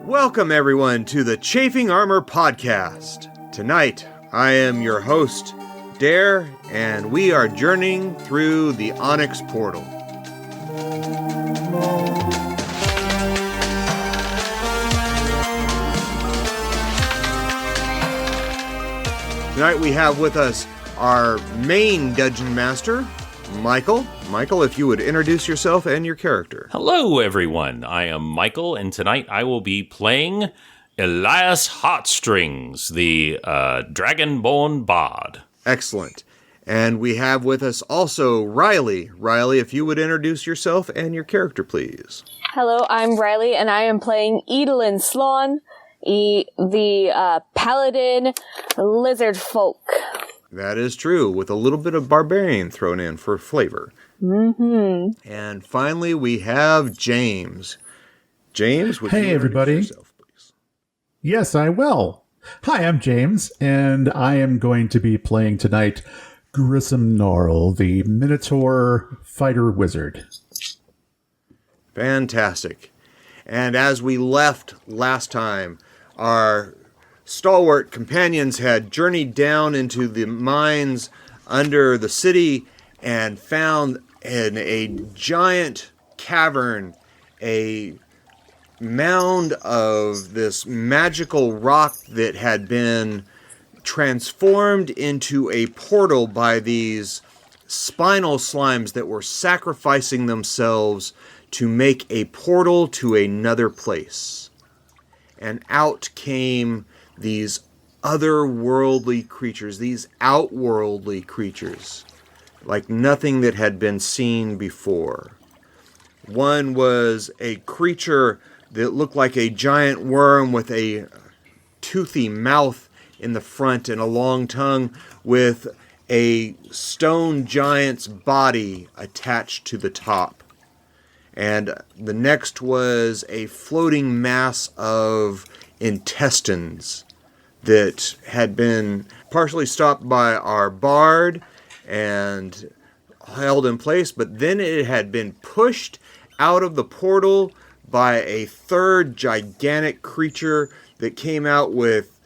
Welcome, everyone, to the Chafing Armor podcast. Tonight, I am your host, Dare, and we are journeying through the Onyx Portal. Tonight we have with us our main dungeon master, Michael. Michael, if you would introduce yourself and your character. Hello, everyone. I am Michael, and tonight I will be playing Elias Heartstrings, the Dragonborn Bard. Excellent. And we have with us also Rylee. Rylee, if you would introduce yourself and your character, please. Hello, I'm Rylee, and I am playing Edalin Slawn, the Paladin Lizard Folk. That is true, with a little bit of barbarian thrown in for flavor. Mm-hmm. And finally, we have James. James, would you introduce yourself, please? Yes, I will. Hi, I'm James, and I am going to be playing tonight Gnarl, the Minotaur Fighter Wizard. Fantastic. And as we left last time, our stalwart companions had journeyed down into the mines under the city and found in a giant cavern a mound of this magical rock that had been transformed into a portal by these spinal slimes that were sacrificing themselves to make a portal to another place. And out came these otherworldly creatures, these outworldly creatures, like nothing that had been seen before. One was a creature that looked like a giant worm with a toothy mouth in the front and a long tongue with a stone giant's body attached to the top. And the next was a floating mass of intestines that had been partially stopped by our bard and held in place, but then it had been pushed out of the portal by a third gigantic creature that came out with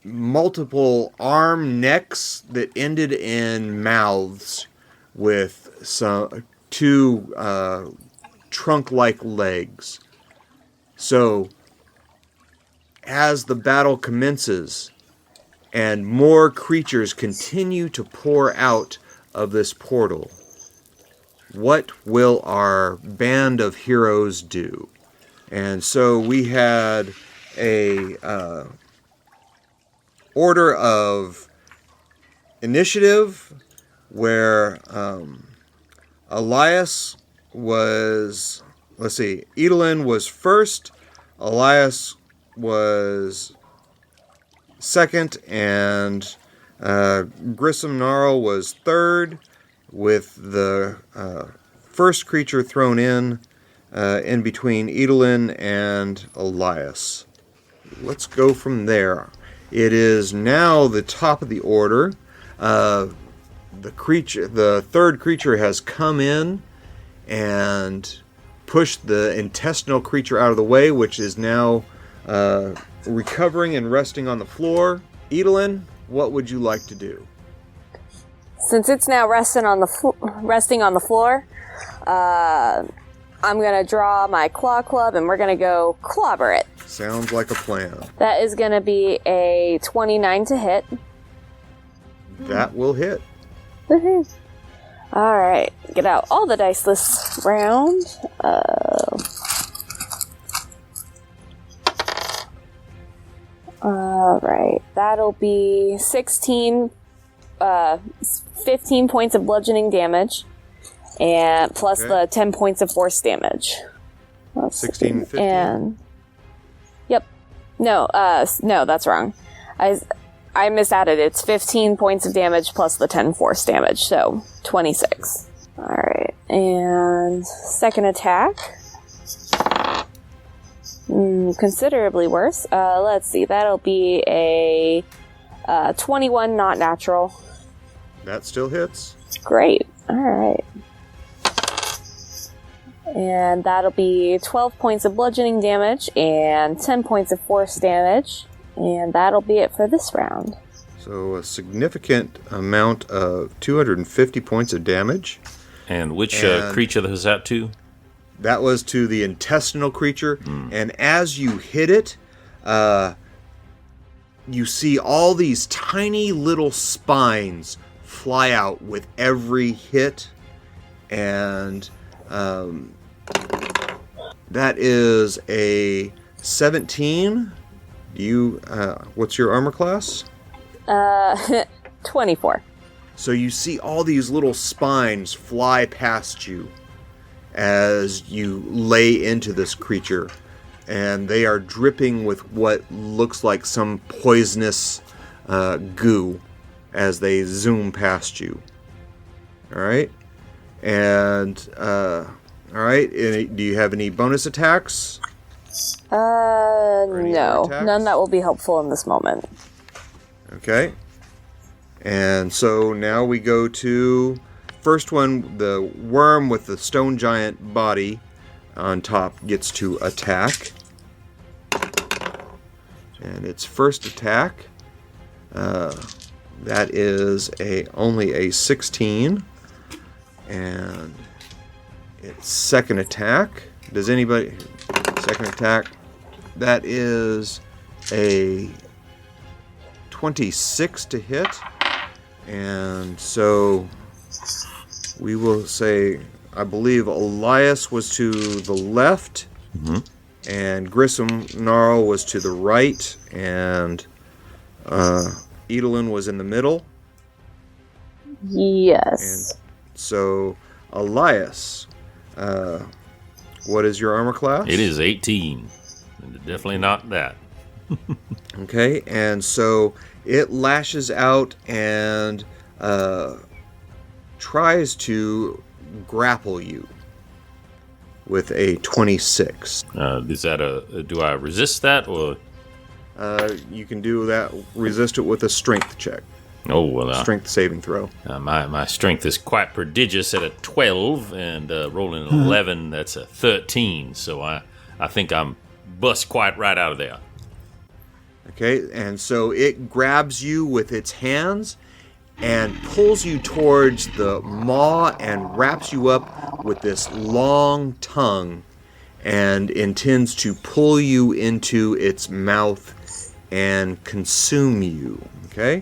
multiple arm necks that ended in mouths with two trunk-like legs. So, as the battle commences and more creatures continue to pour out of this portal, what will our band of heroes do? And so we had a order of initiative where Elias was, Edalin was first, Elias was second, and Gnarl was third, with the first creature thrown in between Edalin and Elias. Let's go from there. It is now the top of the order. The third creature has come in and pushed the intestinal creature out of the way, which is now recovering and resting on the floor. Edalin, what would you like to do? Since it's now resting on the floor, I'm going to draw my claw club and we're going to go clobber it. Sounds like a plan. That is going to be a 29 to hit. That will hit. Woohoo. All right, get out all the dice this round. All right, that'll be 15 points of bludgeoning damage, and plus the 10 points of force damage. 16, 15? And yep, no, that's wrong. I misadded. It's 15 points of damage plus the 10 force damage, so 26. Alright, and second attack. Considerably worse. Let's see, that'll be a 21 not natural. That still hits. Great. Alright. And that'll be 12 points of bludgeoning damage and 10 points of force damage. And that'll be it for this round. So a significant amount of 250 points of damage. And which creature was that to? That was to the intestinal creature. And as you hit it, you see all these tiny little spines fly out with every hit. And that is a 17. What's your armor class? 24. So you see all these little spines fly past you as you lay into this creature, and they are dripping with what looks like some poisonous goo as they zoom past you. All right, and all right. Do you have any bonus attacks? No, none that will be helpful in this moment. Okay. And so now we go to first one, the worm with the stone giant body on top gets to attack. And its first attack, that is only a 16. And its second attack, second attack, that is a 26 to hit. And so we will say, I believe Elias was to the left, and Gnarl was to the right, and Edalin was in the middle. Yes. And so, Elias, what is your armor class? It is 18. Definitely not that. Okay, and so it lashes out and tries to grapple you with a 26. Is that do I resist that, or? You can do that, resist it with a strength check. Oh, well. Strength saving throw. My strength is quite prodigious at a 12, and rolling an 11, that's a 13. So I think I'm bust quite right out of there. Okay, and so it grabs you with its hands and pulls you towards the maw and wraps you up with this long tongue and intends to pull you into its mouth and consume you. Okay?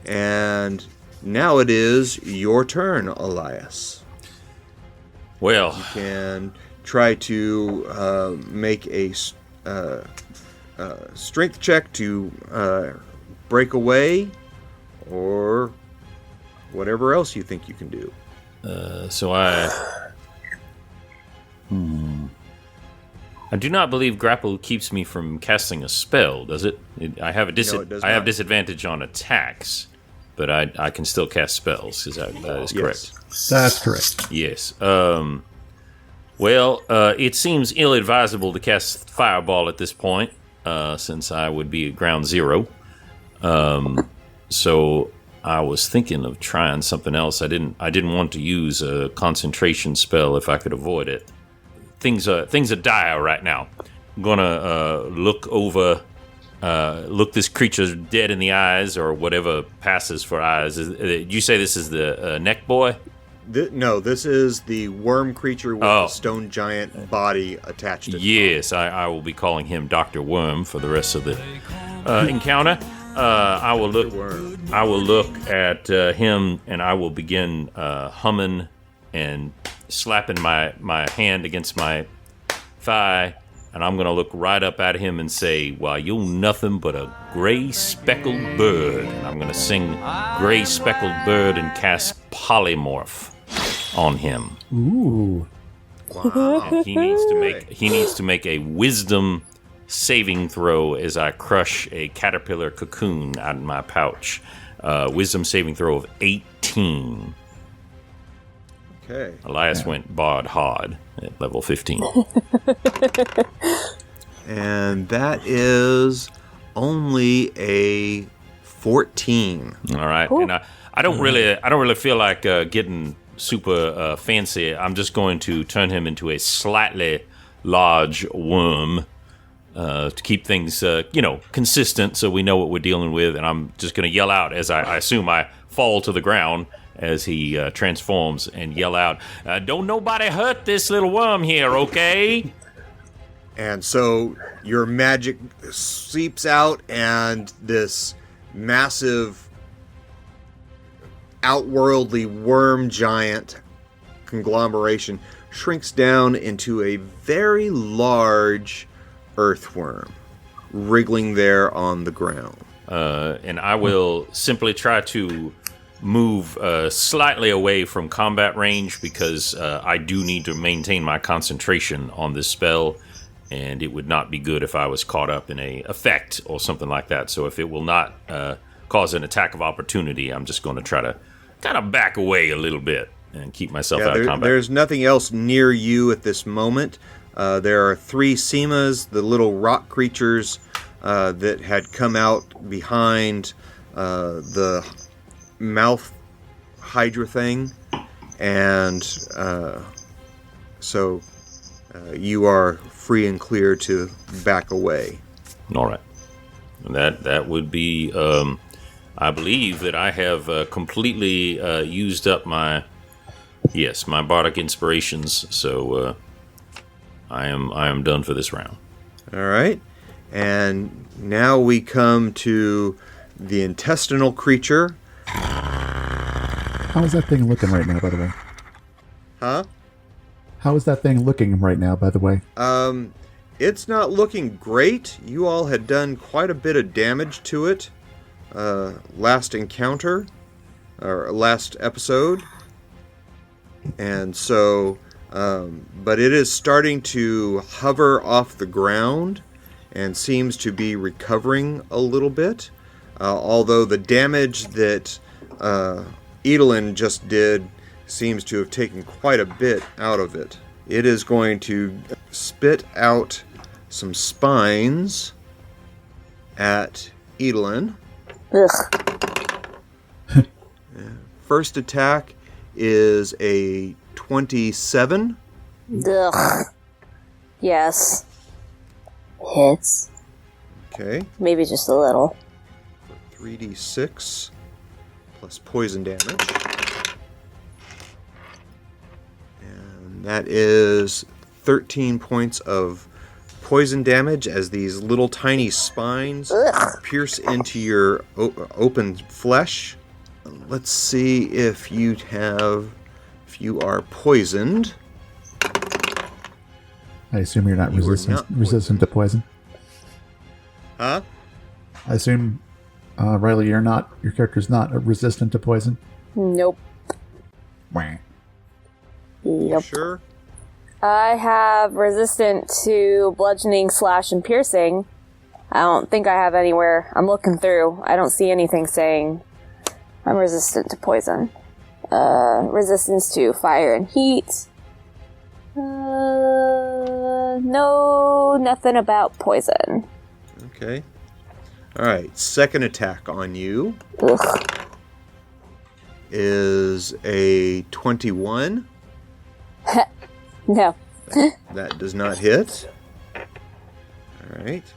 And now it is your turn, Elias. Well, you can try to make a strength check to break away, or whatever else you think you can do. I do not believe grapple keeps me from casting a spell, does it? I have have disadvantage on attacks, but I can still cast spells. That is correct? Yes. That's correct. Yes. Well, it seems ill-advisable to cast Fireball at this point, since I would be at ground zero. So I was thinking of trying something else. I didn't want to use a concentration spell if I could avoid it. Things are dire right now. I'm gonna look this creature dead in the eyes, or whatever passes for eyes. Did you say this is the neck boy? No, this is the worm creature with the stone giant body attached to it. Yes, I will be calling him Dr. Worm for the rest of the encounter. I will look at him, and I will begin humming and slapping my hand against my thigh, and I'm going to look right up at him and say, "Well, you're nothing but a gray speckled bird." And I'm going to sing Gray Speckled Bird and cast Polymorph on him. Ooh. Wow. And he needs to make a wisdom saving throw as I crush a caterpillar cocoon out of my pouch. Wisdom saving throw of 18. Okay. Elias went bod hard at level 15. And that is only a 14. All right. Ooh. And I don't really feel like getting super fancy, I'm just going to turn him into a slightly large worm to keep things, consistent so we know what we're dealing with. And I'm just going to yell out as I assume I fall to the ground as he transforms and yell out, "Don't nobody hurt this little worm here, okay?" And so your magic seeps out, and this massive outworldly worm giant conglomeration shrinks down into a very large earthworm wriggling there on the ground. And I will simply try to move slightly away from combat range because I do need to maintain my concentration on this spell, and it would not be good if I was caught up in a effect or something like that. So if it will not cause an attack of opportunity, I'm just going to try to kind of back away a little bit and keep myself out of combat. There's nothing else near you at this moment. There are 3 Semas, the little rock creatures that had come out behind the mouth hydra thing, and so you are free and clear to back away. All right. That would be... I believe that I have completely used up my bardic inspirations, so I am done for this round. All right, and now we come to the intestinal creature. How is that thing looking right now, by the way? Huh? How is that thing looking right now, by the way? It's not looking great. You all had done quite a bit of damage to it last encounter, or last episode. And so, but it is starting to hover off the ground and seems to be recovering a little bit. Although the damage that Edalin just did seems to have taken quite a bit out of it. It is going to spit out some spines at Edalin. Ugh. First attack is a 27. Ugh. Yes. Hits. Okay. Maybe just a little. 3d6 plus poison damage. And that is 13 points of poison damage as these little tiny spines pierce into your open flesh. Let's see if you are poisoned. I assume you're not resistant to poison. Huh? I assume, Rylee, your character's not resistant to poison? Nope. Wah. Yep. Sure. I have resistant to bludgeoning, slash, and piercing. I don't think I have anywhere. I'm looking through. I don't see anything saying I'm resistant to poison. Resistance to fire and heat. No, nothing about poison. Okay. Alright, second attack on you Ugh. is a 21. No. That does not hit. Alright.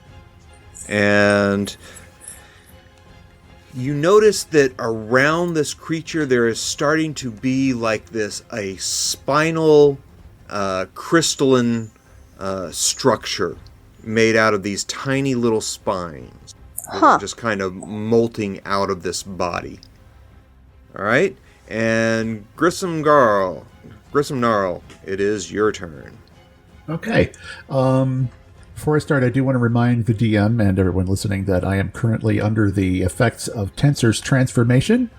And you notice that around this creature there is starting to be like a spinal crystalline structure made out of these tiny little spines. That are just kind of molting out of this body. Alright? And Gnarl, it is your turn. Okay. Before I start, I do want to remind the DM and everyone listening that I am currently under the effects of Tensor's transformation,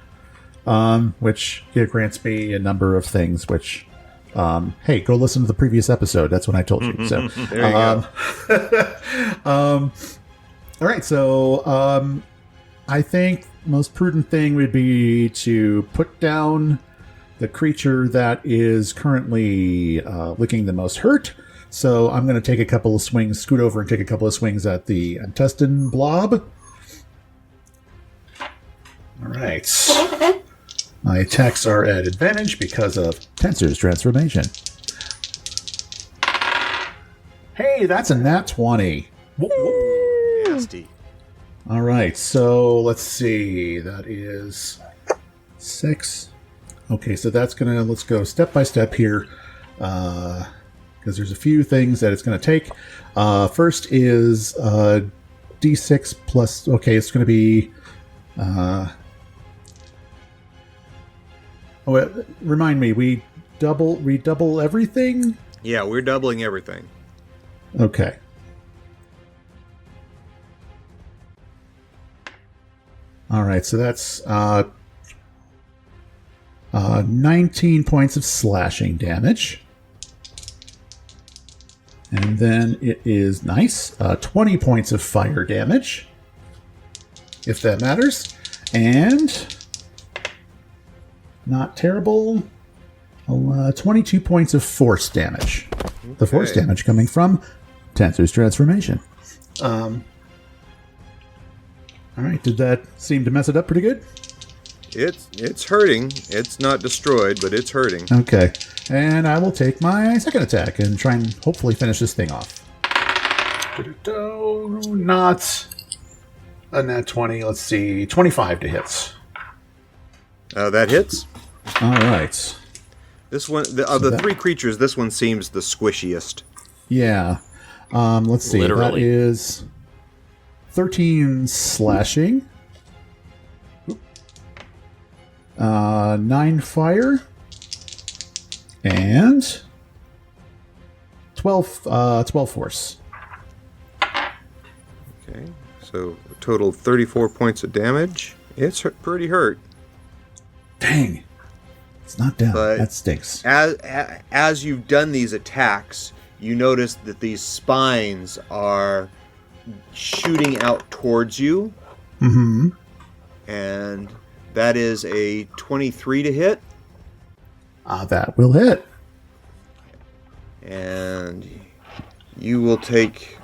which grants me a number of things, which, hey, go listen to the previous episode. That's when I told you. So, There you go. All right, so I think most prudent thing would be to put down the creature that is currently looking the most hurt. So I'm going to take a couple of swings, scoot over and take a couple of swings at the intestine blob. All right. My attacks are at advantage because of Tensor's transformation. Hey, that's a nat 20. Nasty. All right, so let's see. That is 6. Okay, so that's gonna. Let's go step by step here, because there's a few things that it's gonna take. First is D6 plus. Okay, it's gonna be. Remind me. We double everything. Yeah, we're doubling everything. Okay. All right, so that's 19 points of slashing damage. And then it is 20 points of fire damage, if that matters. And not terrible, 22 points of force damage. Okay. The force damage coming from Tensor's transformation. All right, did that seem to mess it up pretty good? It's hurting. It's not destroyed, but it's hurting. Okay, and I will take my second attack and try and hopefully finish this thing off. Not a nat 20. Let's see, 25 to hits. That hits. All right. This one, of the three creatures, this one seems the squishiest. Yeah. Let's see. Literally. That is 13 slashing. 9 fire. And 12 force. Okay. So a total of 34 points of damage. It's pretty hurt. Dang. It's not down. But that stinks. As you've done these attacks, you notice that these spines are shooting out towards you. Mm-hmm. And that is a 23 to hit. That will hit. And you will take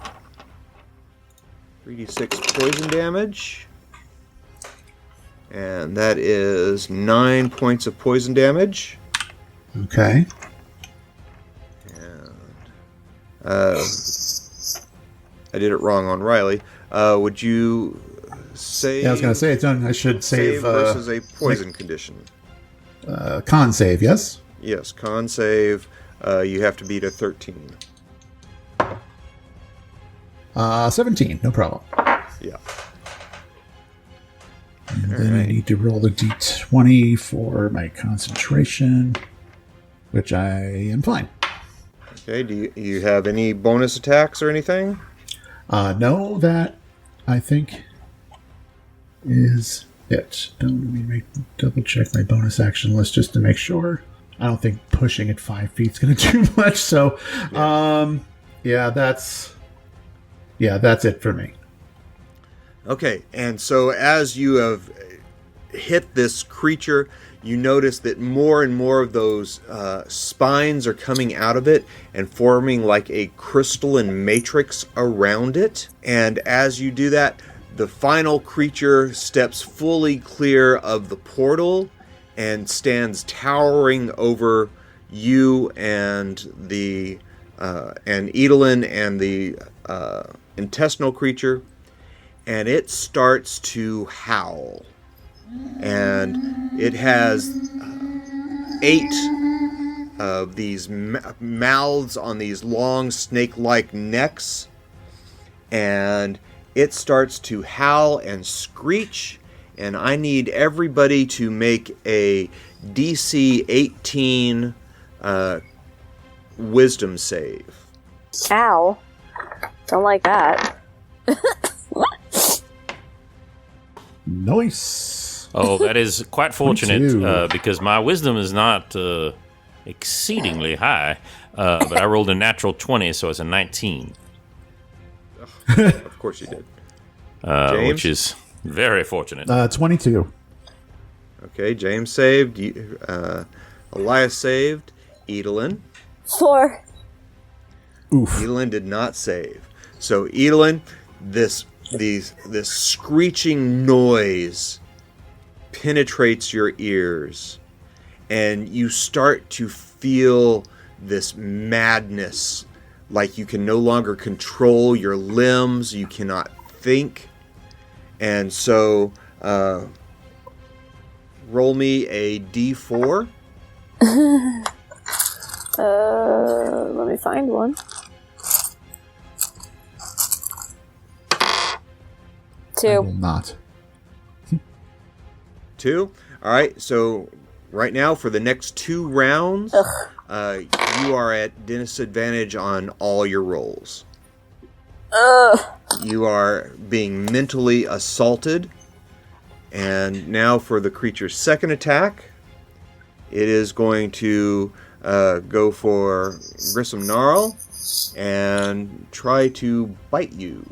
3d6 poison damage. And that is 9 points of poison damage. Okay. And I did it wrong on Rylee. Would you save? Yeah, I was going to say it's done. I should save versus a poison condition. Con save, yes? Yes, con save. You have to beat a 13. 17, no problem. Yeah. And then I need to roll the d20 for my concentration, which I am fine. Okay, do you have any bonus attacks or anything? No, that I think is it. Let me double check my bonus action list just to make sure. I don't think pushing at 5 feet is going to do much. So, that's it for me. Okay, and so as you have hit this creature, you notice that more and more of those spines are coming out of it and forming like a crystalline matrix around it. And as you do that, the final creature steps fully clear of the portal and stands towering over you and the and Edalin and the intestinal creature. And it starts to howl. And it has 8 of these mouths on these long snake-like necks. And it starts to howl and screech. And I need everybody to make a DC 18 wisdom save. Ow. Don't like that. Nice. Oh, that is quite fortunate 22. Because my wisdom is not exceedingly high, but I rolled a natural 20, so it's a 19. Of course you did. James? Which is very fortunate. 22. Okay, James saved. Elias saved. Edalin. 4. Oof. Edalin did not save. So Edalin, this screeching noise penetrates your ears, and you start to feel this madness, like you can no longer control your limbs, you cannot think. And so roll me a d4. Let me find one. 2. I will not. 2. All right. So right now, for the next 2 rounds, you are at disadvantage on all your rolls. You are being mentally assaulted. And now for the creature's second attack, it is going to go for Grissom Gnarl and try to bite you.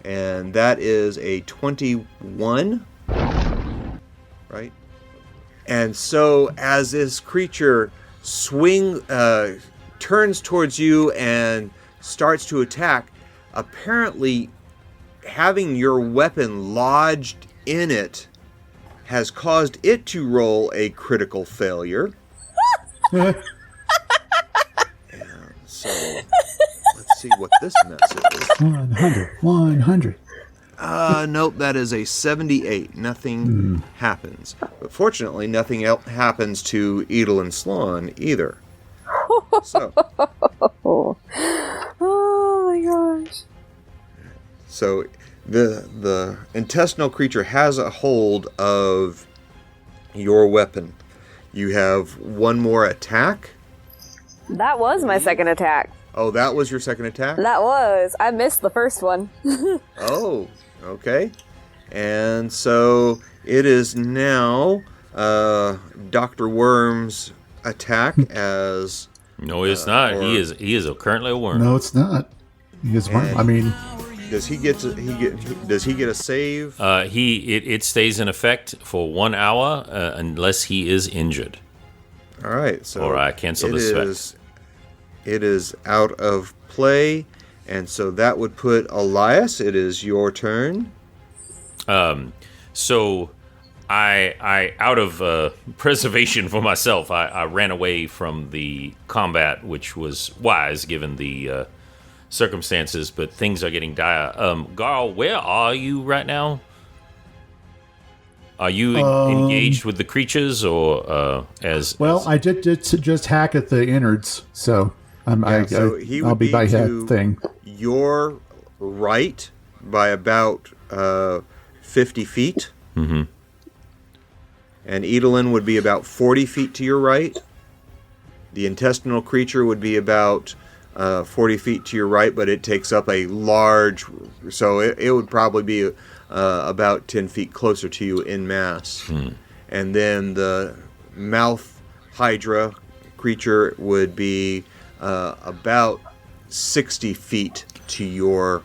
And that is a 21, right? And so as this creature turns towards you and starts to attack, apparently having your weapon lodged in it has caused it to roll a critical failure. And so let's see what this mess is. 100. Nope, that is a 78. Nothing happens. But fortunately, nothing else happens to Edalin Slawn either. So. Oh my gosh. So the intestinal creature has a hold of your weapon. You have one more attack. That was my second attack. Oh, that was your second attack? That was. I missed the first one. Oh, okay. And so it is now Dr. Worm's attack as... No, it's not. He is currently a worm. No, it's not. He is one. I mean... Does he get a save? It stays in effect for 1 hour unless he is injured. All right, so or I cancel this effect. It is out of play, and so that would put Elias. It is your turn. So I out of preservation for myself, I ran away from the combat, which was wise given the circumstances, but things are getting dire. Gnarl, where are you right now? Are you engaged with the creatures, or I did just hack at the innards, so I'll be by that thing. Your right by about 50 feet. Mm-hmm. And Edalin would be about 40 feet to your right. The intestinal creature would be about 40 feet to your right, but it takes up a large... So it would probably be about 10 feet closer to you in mass. And then the mouth hydra creature would be about 60 feet to your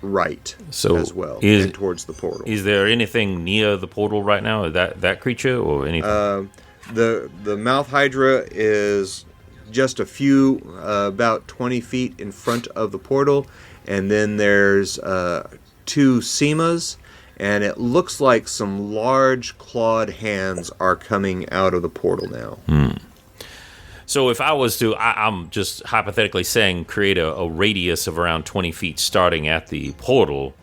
right as well, and towards the portal. Is there anything near the portal right now? That creature or anything? The mouth hydra is just a few, about 20 feet in front of the portal, and then there's 2 semas, and it looks like some large clawed hands are coming out of the portal now. So if I was to, I'm just hypothetically saying, create a radius of around 20 feet starting at the portal,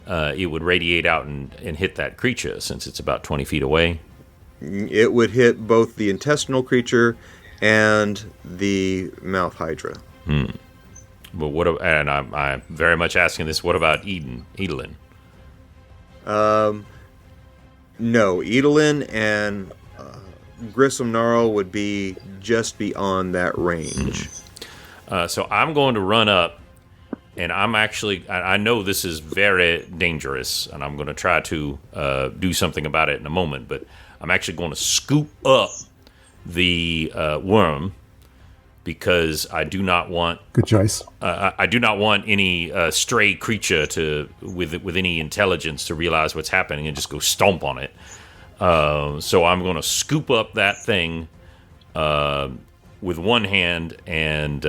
it would radiate out and hit that creature since it's about 20 feet away. It would hit both the intestinal creature and the mouth hydra. But and I'm very much asking this, what about Edalin? No, Edalin and Grissom Gnarl would be just beyond that range. So I'm going to run up, and I know this is very dangerous, and I'm going to try to do something about it in a moment, but I'm actually going to scoop up the worm, because I do not want... Good choice. I do not want any stray creature with any intelligence to realize what's happening and just go stomp on it. So I'm going to scoop up that thing with one hand, and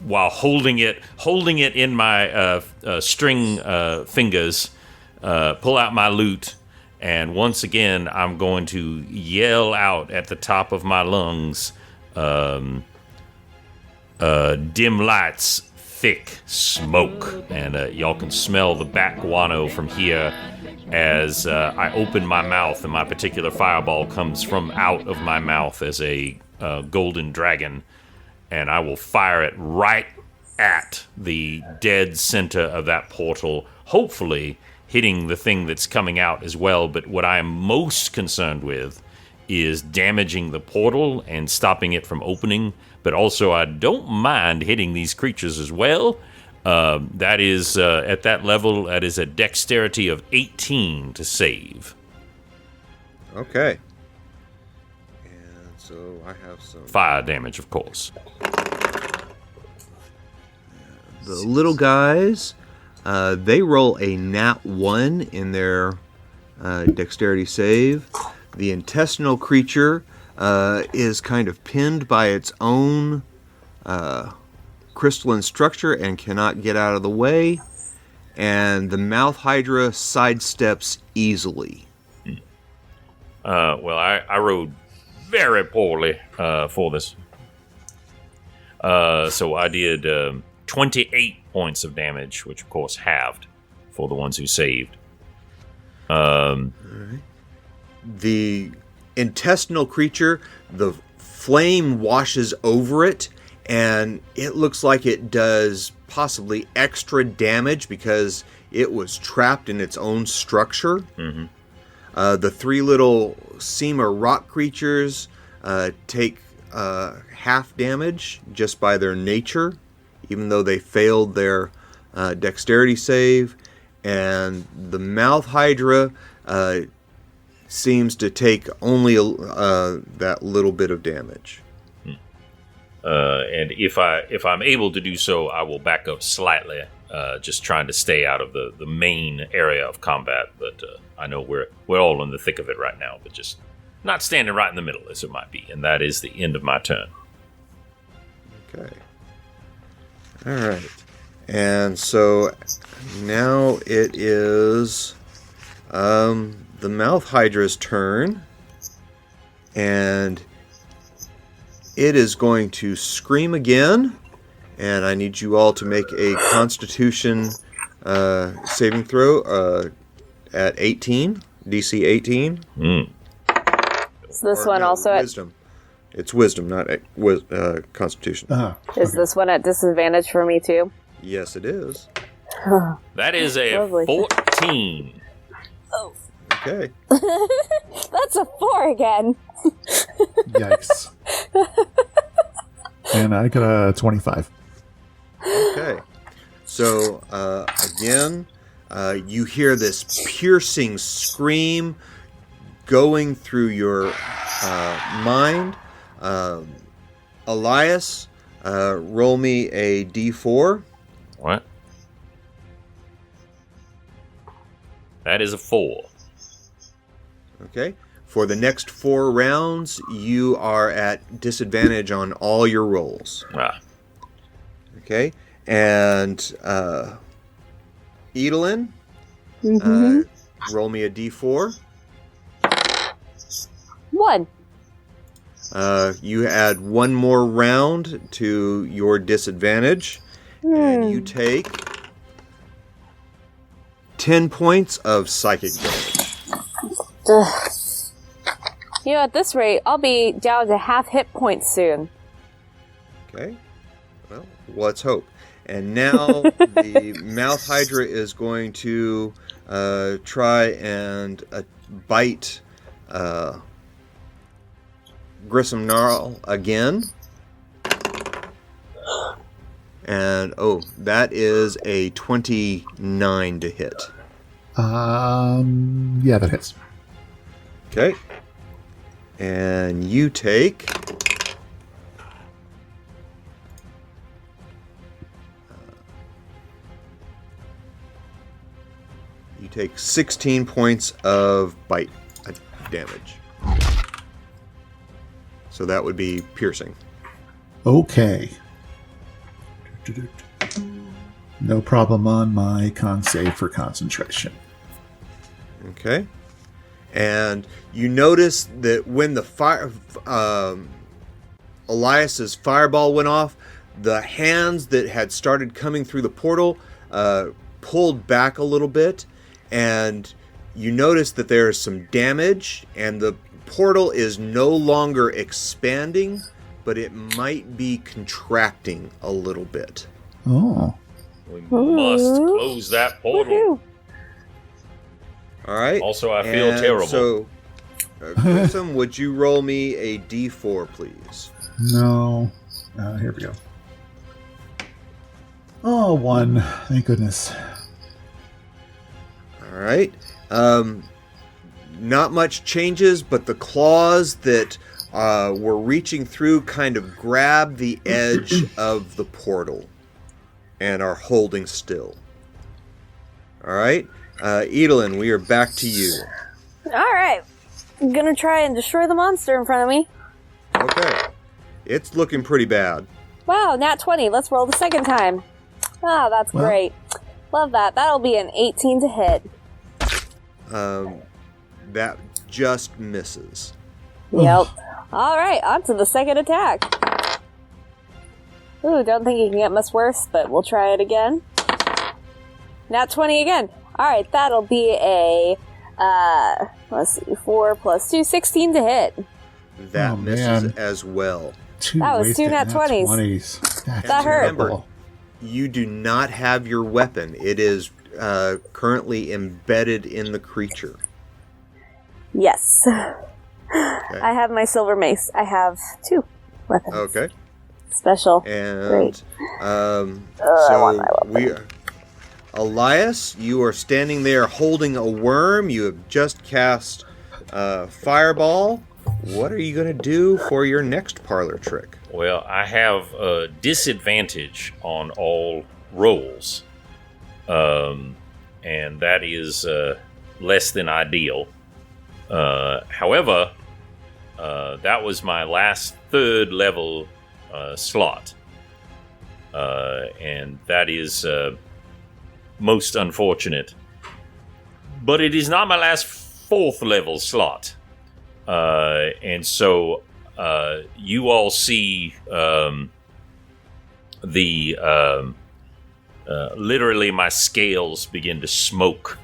while holding it in my string fingers, pull out my lute, and once again, I'm going to yell out at the top of my lungs, dim lights, thick smoke. And y'all can smell the bat guano from here as I open my mouth, and my particular fireball comes from out of my mouth as a golden dragon, and I will fire it right at the dead center of that portal, hopefully hitting the thing that's coming out as well. But what I am most concerned with is damaging the portal and stopping it from opening. But also, I don't mind hitting these creatures as well. That is, at that level, that is a dexterity of 18 to save. Okay. And so I have some... Fire damage, of course. The little guys, they roll a nat 1 in their dexterity save. The intestinal creature is kind of pinned by its own crystalline structure and cannot get out of the way. And the mouth hydra sidesteps easily. Well, I rode very poorly for this. So I did 28 points of damage, which of course halved for the ones who saved. All right. The intestinal creature, the flame washes over it, and it looks like it does possibly extra damage because it was trapped in its own structure. Mm-hmm. The three little Seamer rock creatures take half damage just by their nature, even though they failed their dexterity save. And the mouth hydra seems to take only that little bit of damage. And if I'm able to do so, I will back up slightly, just trying to stay out of the main area of combat. But I know we're all in the thick of it right now, but just not standing right in the middle as it might be. And that is the end of my turn. Okay. All right. And so now it is the mouth hydra's turn, and it is going to scream again, and I need you all to make a Constitution saving throw at 18, DC 18. Is this one also at... Wisdom. It's Wisdom, not Constitution. Is this one at disadvantage for me too? Yes, it is. That is a Lovely. 14. Oh. Okay. That's a 4 again. Yikes. And I got a 25. Okay. So, again, you hear this piercing scream going through your mind. Elias, roll me a d4. What? That is a 4. Okay. For the next 4 rounds, you are at disadvantage on all your rolls. Okay. And Edalin, roll me a d4. 1. You add 1 more round to your disadvantage, and you take 10 points of psychic damage. You know, at this rate, I'll be down to half hit points soon. Okay. Well, let's hope. And now the mouth hydra is going to try and bite Grissom Gnarl again. And, that is a 29 to hit. Yeah, that hits. Okay. And you take... you take 16 points of bite damage. So that would be piercing. Okay. No problem on my con save for concentration. Okay. And you notice that when the Elias's fireball went off, the hands that had started coming through the portal pulled back a little bit, and you notice that there is some damage, and the portal is no longer expanding, but it might be contracting a little bit. Oh. We must close that portal. Woohoo. All right. Also, I feel terrible. So, Grissom, would you roll me a d4, please? No. Here we go. Oh, 1. Thank goodness. All right. Not much changes, but the claws that were reaching through kind of grab the edge of the portal and are holding still. All right. Edalin, we are back to you. All right. I'm going to try and destroy the monster in front of me. Okay. It's looking pretty bad. Wow, nat 20. Let's roll the second time. Ah, that's great. Love that. That'll be an 18 to hit. That just misses. Yep. All right, on to the second attack. Ooh, don't think it can get much worse, but we'll try it again. Nat 20 again. All right, that'll be a, let's see, 4 plus 2, 16 to hit. That misses as well. That was 2 nat 20s. That hurt. Remember, you do not have your weapon. It is currently embedded in the creature. Yes. Okay. I have my silver mace. I have 2 weapons. Okay. Special. And Great. I want so my weapon. Elias, you are standing there holding a worm. You have just cast Fireball. What are you going to do for your next parlor trick? Well, I have a disadvantage on all rolls, and that is less than ideal. However, that was my last 3rd level slot, and that is most unfortunate. But it is not my last 4th level slot. And so you all see literally my scales begin to smoke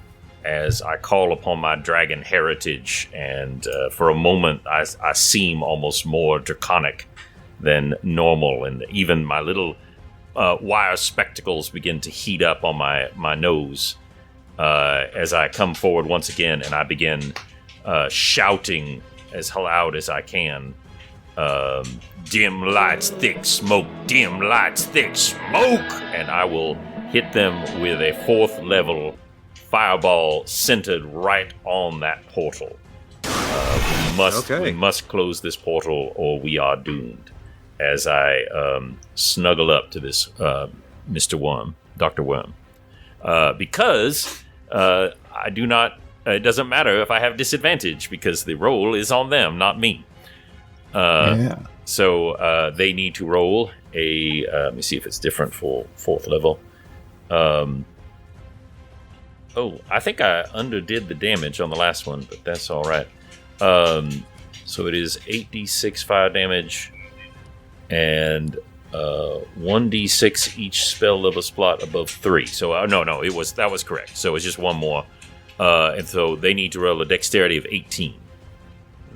as I call upon my dragon heritage, and for a moment I seem almost more draconic than normal, and even my little wire spectacles begin to heat up on my nose as I come forward once again, and I begin shouting as loud as I can. Dim lights, thick smoke, dim lights, thick smoke! And I will hit them with a 4th level fireball centered right on that portal. We must close this portal or we are doomed. As I snuggle up to this Mr. Worm, Dr. Worm. Because I do not... it doesn't matter if I have disadvantage because the roll is on them, not me. So they need to roll a... let me see if it's different for 4th level. I think I underdid the damage on the last one, but that's all right. So it is 8d6 fire damage and 1d6 each spell level slot above 3. So that was correct. So it's just one more. And so they need to roll a dexterity of 18.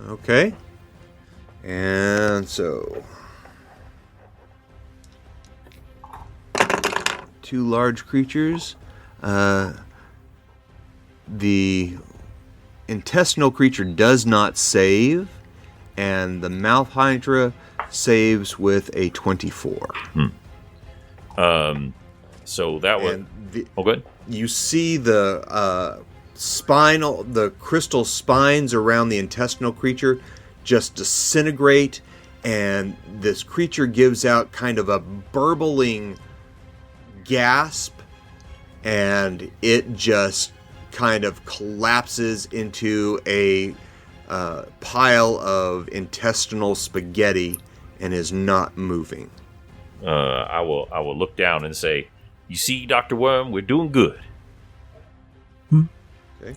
Okay. And so 2 large creatures. The intestinal creature does not save, and the mouth hydra saves with a 24. So that was... good. You see the the crystal spines around the intestinal creature just disintegrate, and this creature gives out kind of a burbling gasp, and it just kind of collapses into a pile of intestinal spaghetti and is not moving. I will look down and say, "You see, Dr. Worm, we're doing good." Okay.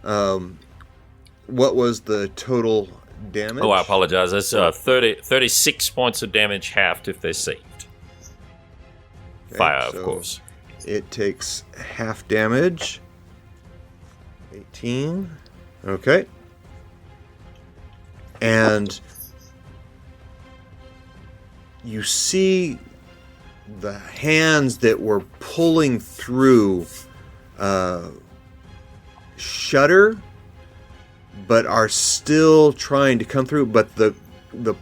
what was the total damage? Oh, I apologize. That's 36 points of damage, halved if they're saved. Okay, Fire, of so course. It takes half damage. 18. Okay. And you see the hands that were pulling through shudder, but are still trying to come through. But the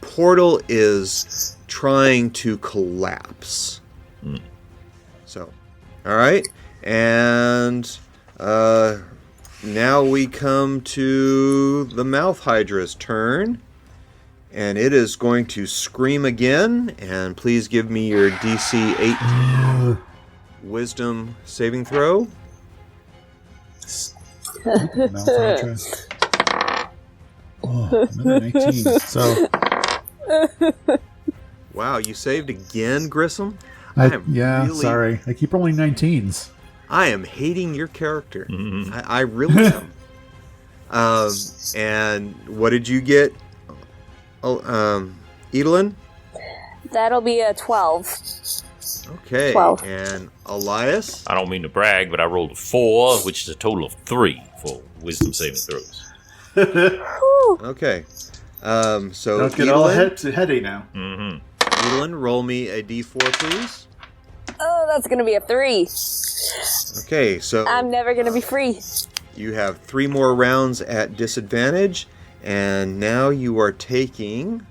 portal is trying to collapse. So, all right, and now we come to the Mouth Hydra's turn, and it is going to scream again. And please give me your DC 18 Wisdom saving throw. Oh, another 19. So, Wow, you saved again, Grissom? Really, sorry. I keep rolling 19s. I am hating your character. I really am. And what did you get, Edalin? That'll be a 12. Okay. 12. And Elias? I don't mean to brag, but I rolled a 4, which is a total of 3 for wisdom saving throws. Okay. So Don't get all heady now. Edalin, roll me a d4, please. Oh, that's gonna be a 3. Okay, so I'm never gonna be free. you have 3 more rounds at disadvantage, and now you are taking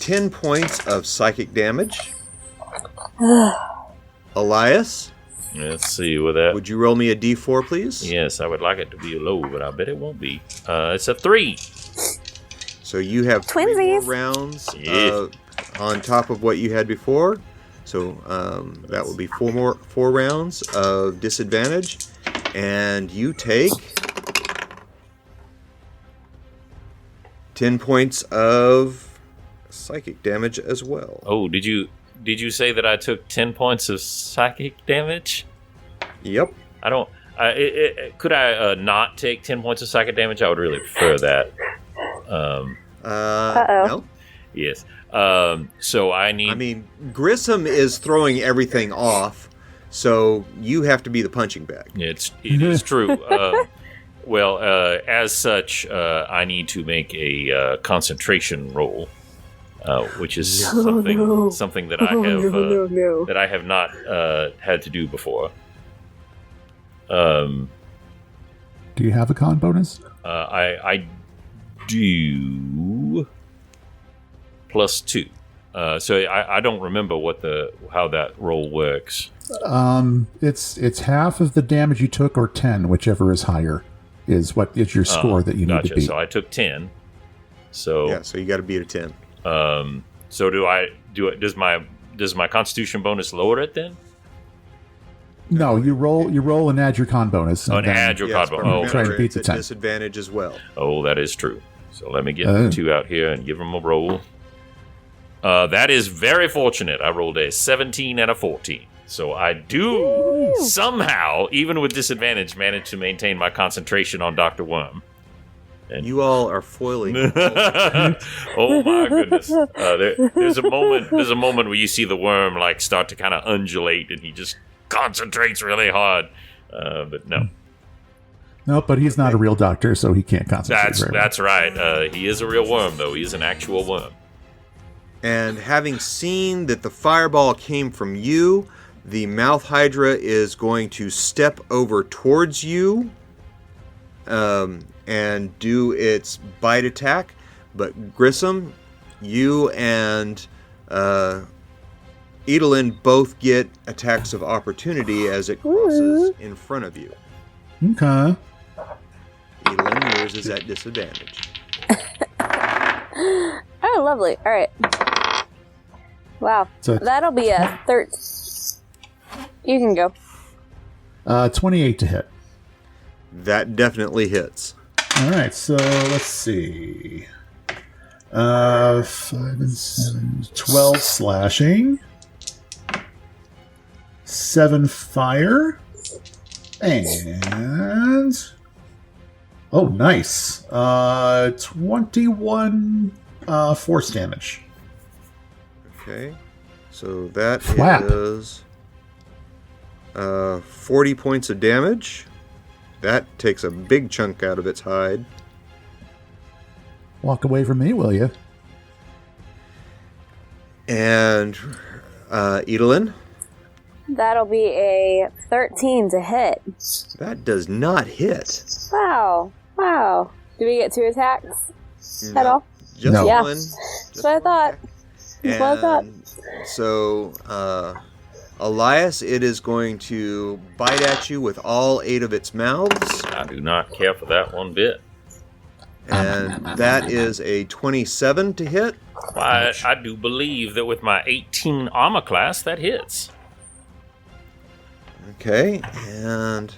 10 points of psychic damage. Elias, Let's see with that. would you roll me a d4, please? Yes, I would like it to be low, but I bet it won't be. It's a 3. So you have 3 more Twinsies. rounds Yeah. on top of what you had before. So that will be 4 rounds of disadvantage, and you take 10 points of psychic damage as well. Oh, did you say that I took 10 points of psychic damage? Yep. I don't. Could I not take 10 points of psychic damage? I would really prefer that. No. Yes. So I need. I mean, Grissom is throwing everything off, so you have to be the punching bag. It is true. Well, as such, I need to make a concentration roll, which is something that I have that I have not had to do before. Do you have a con bonus? I do +2. So I don't remember how that roll works. It's half of the damage you took, or 10, whichever is higher, is what is your score that you need to beat. So I took 10. So Yeah, so you got to beat a 10. So does my Constitution bonus lower it then? No, you roll and add your con bonus. Oh, and add your con but bonus. Oh, remember, try and beat it's the a 10. disadvantage as well. Oh, that is true. So let me get the 2 out here and give them a roll. That is very fortunate. I rolled a 17 and a 14. So I do somehow, even with disadvantage, manage to maintain my concentration on Dr. Worm. You all are foiling. Oh my goodness! There's a moment where you see the worm like start to kind of undulate, and he just concentrates really hard. But no. No, but he's not a real doctor, so he can't concentrate. That's right. He is a real worm, though. He is an actual worm. And having seen that the fireball came from you, the Mouth Hydra is going to step over towards you and do its bite attack. But Grissom, you and Edalin both get attacks of opportunity as it crosses in front of you. Okay. Edalin, yours is at disadvantage. Oh, lovely. All right. Wow. So- That'll be a 13. You can go. 28 to hit. That definitely hits. All right, so let's see. 5 and 7, 12 slashing. 7 fire. And... Oh, nice. 21 force damage. Okay. So that Flap. is 40 points of damage. That takes a big chunk out of its hide. Walk away from me, will you? And Edalin, That'll be a 13 to hit. that does not hit. Wow. Wow. Do we get 2 attacks at all? Just No. Yeah. one. That's what I thought. That's what I thought. And so, Elias, it is going to bite at you with all 8 of its mouths. I do not care for that one bit. And that is a 27 to hit. Why, I do believe that with my 18 armor class, that hits. Okay, and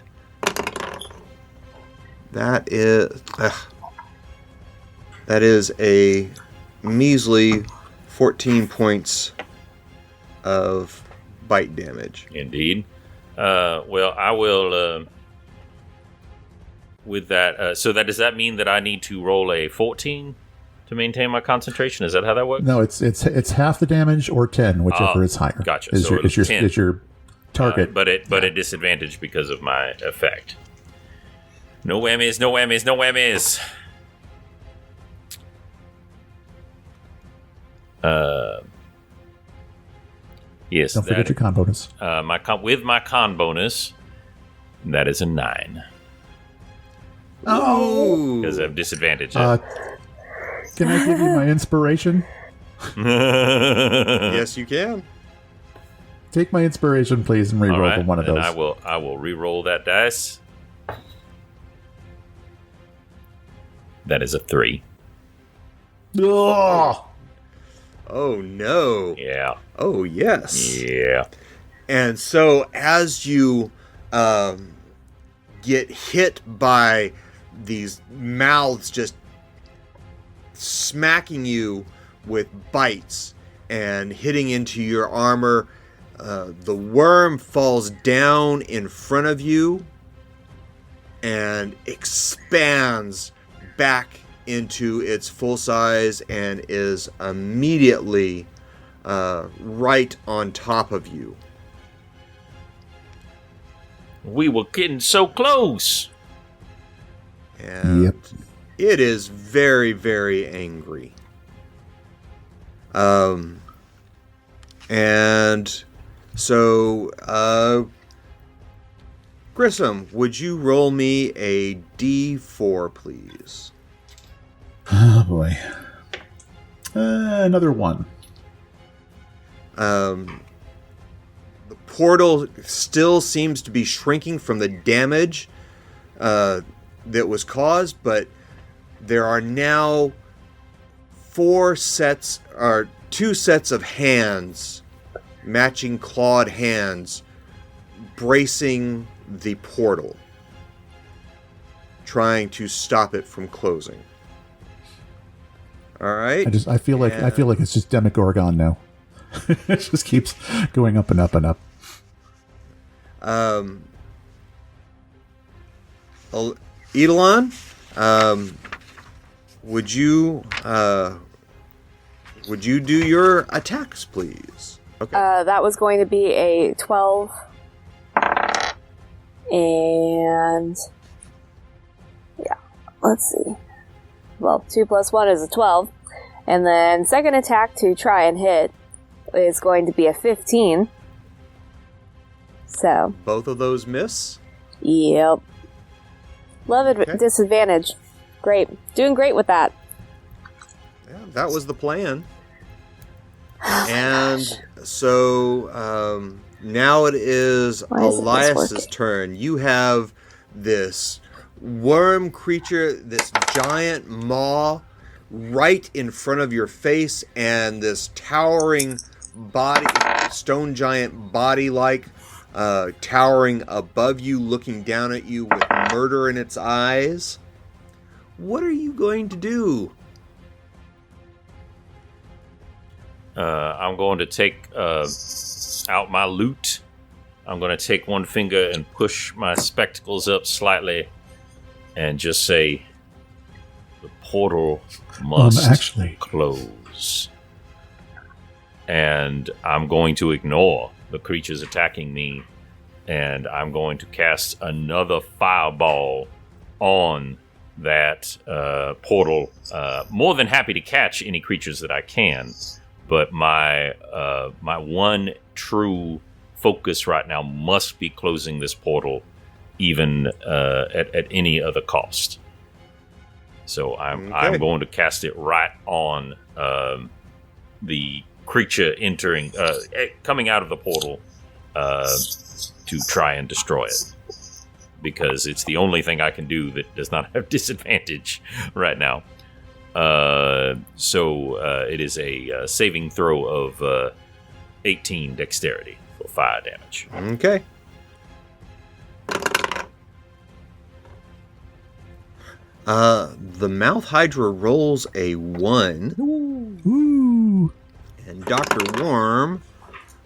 that is a measly 14 points of bite damage. Indeed. Well, I will. With that, so that does that mean that I need to roll a 14 to maintain my concentration? Is that how that works? No, it's half the damage or 10, whichever is higher. Gotcha. Is So your, is your, 10. is your target. but at disadvantage because of my effect. No whammies, no whammies, no whammies. Yes. Don't forget your con bonus. With my con bonus, that is a 9 Oh! because I have disadvantage. Can I give you my inspiration? Yes, you can. Take my inspiration, please, and All reroll right, one of and those. I will re-roll that dice. That is a 3. Ugh! Oh, no. Yeah. Oh, yes. Yeah. And so as you get hit by these mouths just smacking you with bites and hitting into your armor, the worm falls down in front of you and expands back into its full size and is immediately right on top of you. We were getting so close. And Yep. it is very, very angry. And so, Grissom, would you roll me a D4, please? Oh, boy. Another 1. The portal still seems to be shrinking from the damage that was caused, but there are now 2 sets of hands, matching clawed hands, bracing the portal, trying to stop it from closing. All right. I feel like it's just Demogorgon now. It just keeps going up and up and up. Edalin, would you do your attacks, please? Okay. That was going to be a 12. And yeah, let's see. Well, 2 plus 1 is a 12. And then second attack to try and hit is going to be a 15. So, Both of those miss. yep. Love Okay. disadvantage. Great. Doing great with that. Yeah, that was the plan. And so now it is Why isn't this Elias's working? turn. You have this worm creature, this giant maw right in front of your face, and this towering body, stone giant body-like, towering above you, looking down at you with murder in its eyes. What are you going to do? I'm going to take out my loot. I'm going to take one finger and push my spectacles up slightly and just say, the portal must actually close. And I'm going to ignore the creatures attacking me, and I'm going to cast another fireball on that portal. More than happy to catch any creatures that I can, but my one true focus right now must be closing this portal, even at any other cost. So I'm going to cast it right on the creature coming out of the portal to try and destroy it, because it's the only thing I can do that does not have disadvantage right now. So it is a saving throw of 18 dexterity for fire damage. Okay. The Mouth Hydra rolls a 1. Ooh. And Dr. Worm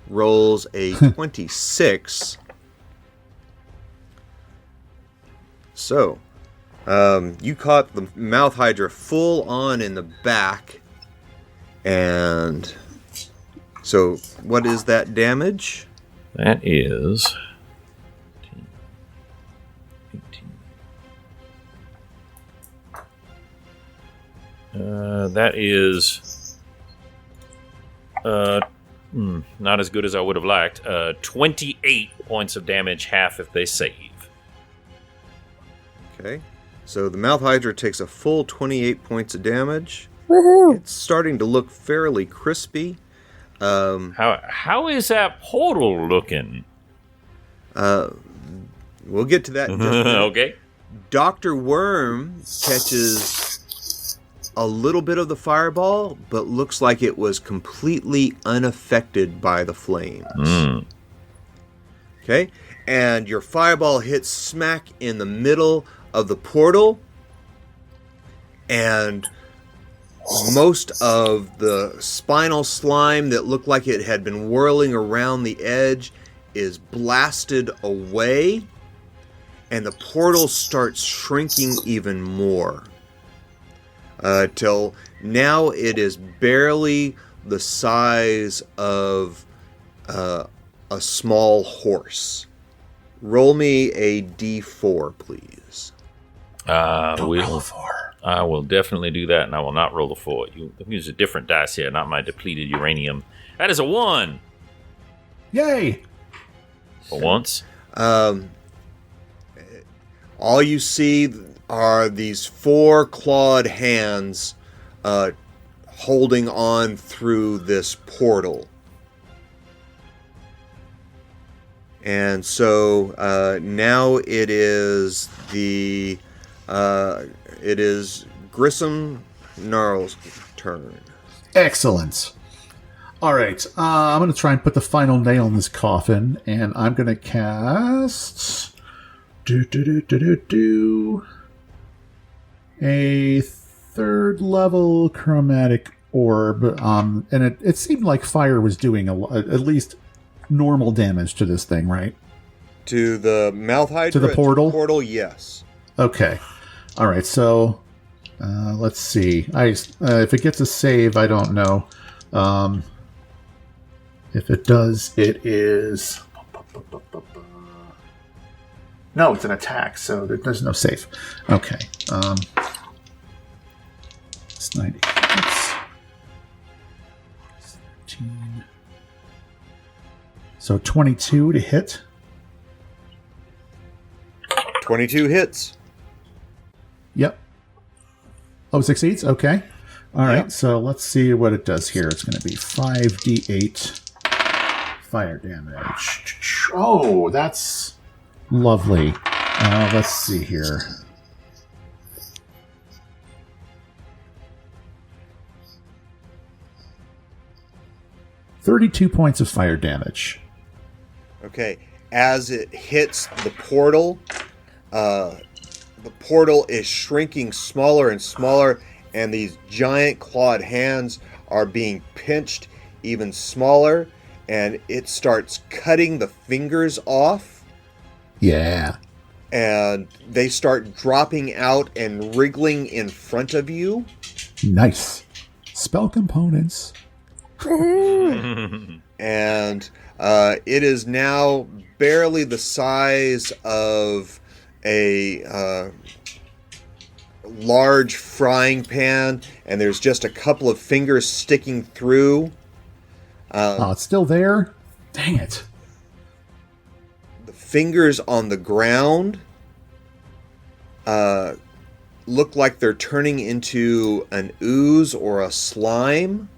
rolls a 26. So, you caught the Mouth Hydra full on in the back. And so, what is that damage? That is 18. That is not as good as I would have liked. 28 points of damage, half if they save. Okay. So the Mouth Hydra takes a full 28 points of damage. Woohoo! It's starting to look fairly crispy. How is that portal looking? We'll get to that in just a minute. Okay. Dr. Worm catches a little bit of the fireball, but looks like it was completely unaffected by the flames. Okay? And your fireball hits smack in the middle of the portal, and most of the spinal slime that looked like it had been whirling around the edge is blasted away, and the portal starts shrinking even more. Till now it is barely the size of a small horse. Roll me a d4, please. Roll a 4. I will definitely do that, and I will not roll the 4. You use a different dice here, not my depleted uranium. That is a 1! Yay! For once. All you see are these 4 clawed hands holding on through this portal. And so now it is Grissom Gnarl's turn. Excellent. All right, I'm going to try and put the final nail in this coffin, and I'm going to cast a 3rd level chromatic orb, and it seemed like fire was doing at least normal damage to this thing, right? To the Mouth Hydra? To the portal? To the portal, yes. Okay. All right, so let's see. If it gets a save, I don't know. If it does, it is... No, it's an attack, so there's no save. Okay. It's 90. It's 13. So 22 to hit. 22 hits. Yep. Oh, succeeds? Okay. All right, Yep. so let's see what it does here. It's going to be 5d8 fire damage. Oh, that's lovely. Let's see here. $32 points of fire damage. Okay. As it hits the portal is shrinking smaller and smaller, and these giant clawed hands are being pinched even smaller, and it starts cutting the fingers off. Yeah. And they start dropping out and wriggling in front of you. Nice. Spell components. And it is now barely the size of a large frying pan, and there's just a couple of fingers sticking through. It's still there? Dang it. The fingers on the ground look like they're turning into an ooze or a slime,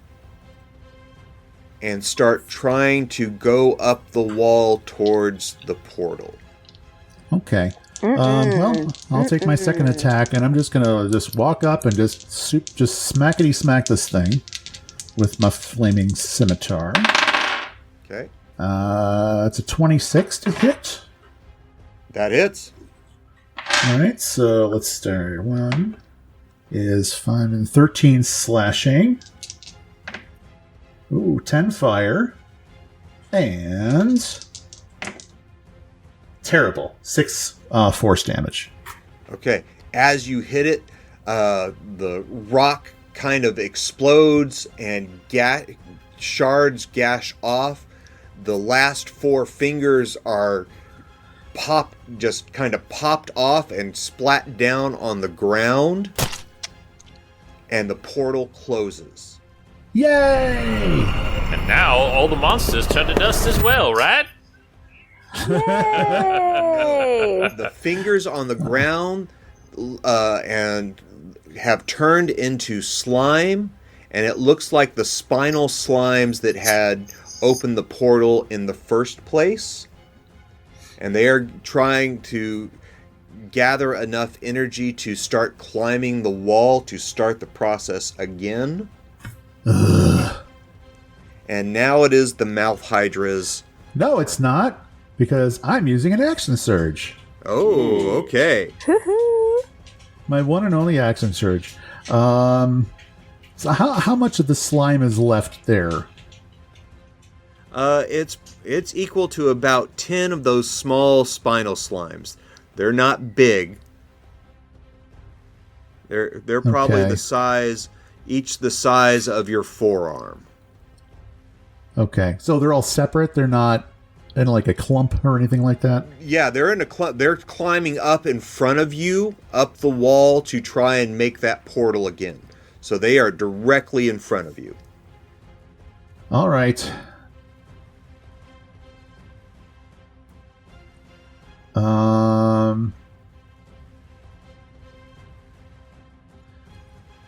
and start trying to go up the wall towards the portal. Okay. Well, I'll take my second attack, and I'm just gonna walk up and just smackety smack this thing with my flaming scimitar. Okay. It's a 26 to hit. That hits. All right, so let's start. 1 is 5 and 13 slashing. Ooh, 10 fire. And terrible. 6 force damage. Okay. As you hit it, the rock kind of explodes and shards gash off. The last 4 fingers are popped off and splat down on the ground, and the portal closes. Yay! And now all the monsters turn to dust as well, right? Yay! The fingers on the ground and have turned into slime, and it looks like the spinal slimes that had opened the portal in the first place. And they are trying to gather enough energy to start climbing the wall to start the process again. Ugh. And now it is the mouth hydras. No, it's not, because I'm using an action surge. Oh, okay. My one and only action surge. So how much of the slime is left there? It's equal to about 10 of those small spinal slimes. They're not big. They're probably Okay. the size of your forearm. Okay, so they're all separate. They're not in like a clump or anything like that. Yeah, they're in a they're climbing up in front of you, up the wall to try and make that portal again. So they are directly in front of you. All right.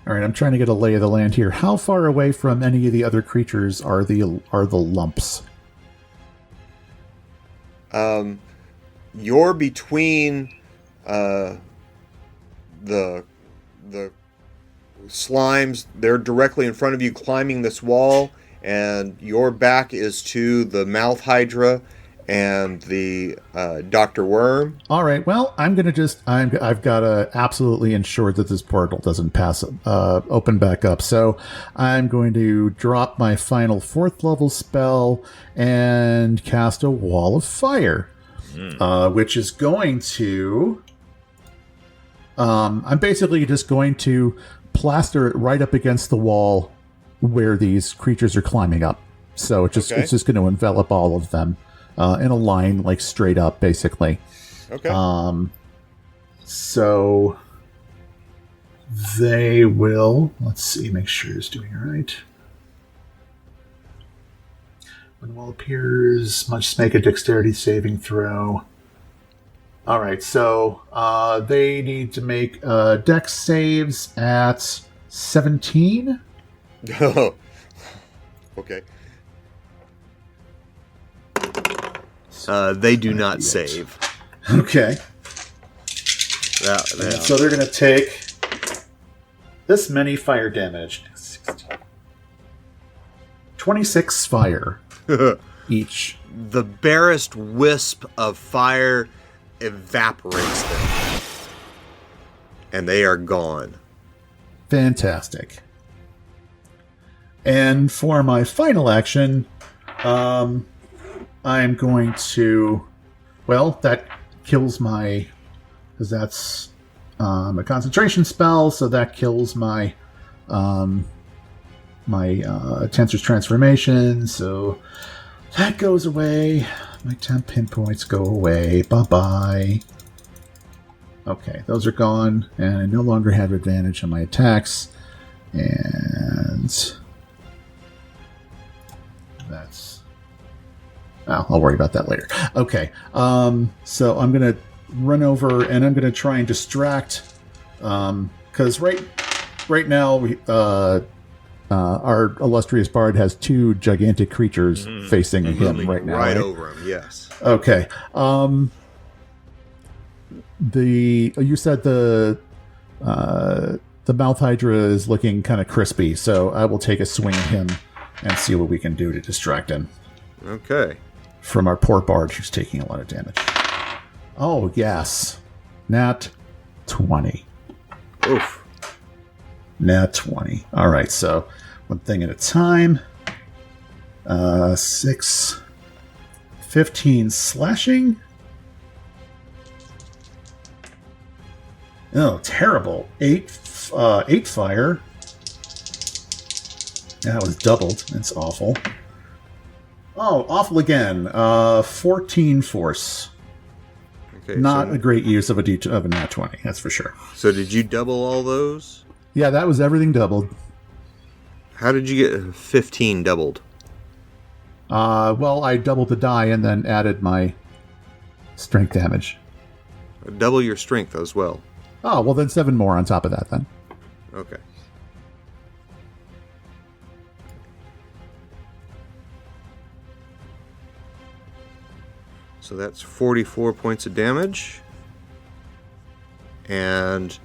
All right, I'm trying to get a lay of the land here. How far away from any of the other creatures are the lumps? You're between the slimes. They're directly in front of you climbing this wall, and your back is to the mouth hydra and the Dr. Worm. All right. Well, I've got to absolutely ensure that this portal doesn't open back up. So I'm going to drop my final 4th level spell and cast a wall of fire, which is going to. I'm basically just going to plaster it right up against the wall where these creatures are climbing up. So it's just going to envelop all of them. In a line, like straight up, basically. Okay. So they will. Let's see. Make sure it's doing it right. When the wall appears, must make a dexterity saving throw. All right. So they need to make dex saves at 17. Okay. They do not save. Okay. That. So they're going to take this many fire damage. 26 fire each. The barest wisp of fire evaporates them, and they are gone. Fantastic. And for my final action, I'm going to... Well, that kills my... Because that's a concentration spell, so that kills my... my Tensor's Transformation, so that goes away. My 10 pin points go away. Bye-bye. Okay, those are gone, and I no longer have advantage on my attacks. And that's... I'll worry about that later. Okay, so I'm going to run over, and I'm going to try and distract, because right now, our illustrious bard has two gigantic creatures facing him right now. Right over him, yes. Okay. You said the mouth hydra is looking kind of crispy, so I will take a swing at him and see what we can do to distract him. Okay. From our poor bard who's taking a lot of damage. Oh, yes. Nat 20. Oof. Nat 20. All right, so one thing at a time. 6, 15 slashing. Oh, terrible. 8 fire. That was doubled. That's awful. Oh, awful again. 14 force. Okay, Not a great use of a nat 20, that's for sure. So did you double all those? Yeah, that was everything doubled. How did you get 15 doubled? Well, I doubled the die and then added my strength damage. Double your strength as well. Oh, well then 7 more on top of that then. Okay. So that's 44 points of damage. And